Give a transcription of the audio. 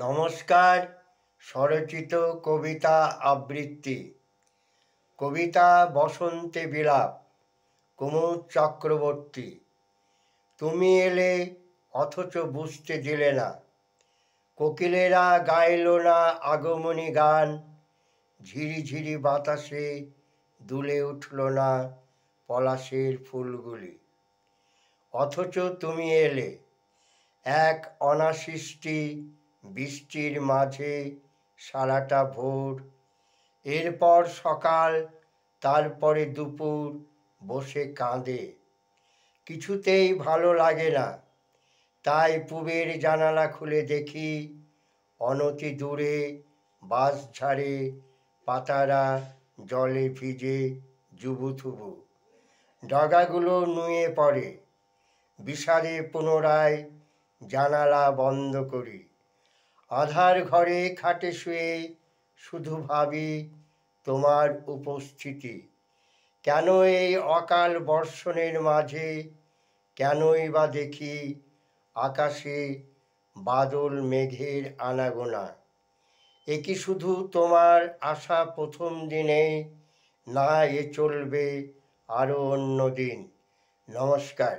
নমস্কার। স্বরচিত কবিতা আবৃত্তি। কবিতা বসন্তে বিলাপ, কুমুদ চক্রবর্তী। তুমি এলে অথচ বুঝতে দিলে না, কোকিলেরা গাইল না আগমনী গান, ঝিরিঝিরি বাতাসে দুলে উঠল না পলাশের ফুলগুলি। অথচ তুমি এলে এক অনাসৃষ্টি বৃষ্টির মাঝে সারাটা ভোর, এরপর সকাল, তারপরে দুপুর বসে কাঁদে। কিছুতেই ভালো লাগে না, তাই পুবের জানালা খুলে দেখি অনতি দূরে বাঁশঝাড়ে পাতারা জলে ভিজে জুবুথুবু, ডগাগুলো নুয়ে পড়ে। বিষাদে পুনরায় জানালা বন্ধ করি। আধার ঘরে খাটে শুয়ে শুধু ভাবি তোমার উপস্থিতি। কেন এই অকাল বর্ষণের মাঝে, কেনই বা দেখি আকাশে বাদল মেঘের আনাগোনা। এ কি শুধু তোমার আসা প্রথম দিনে, না এ চলবে আরও অন্য দিন? নমস্কার।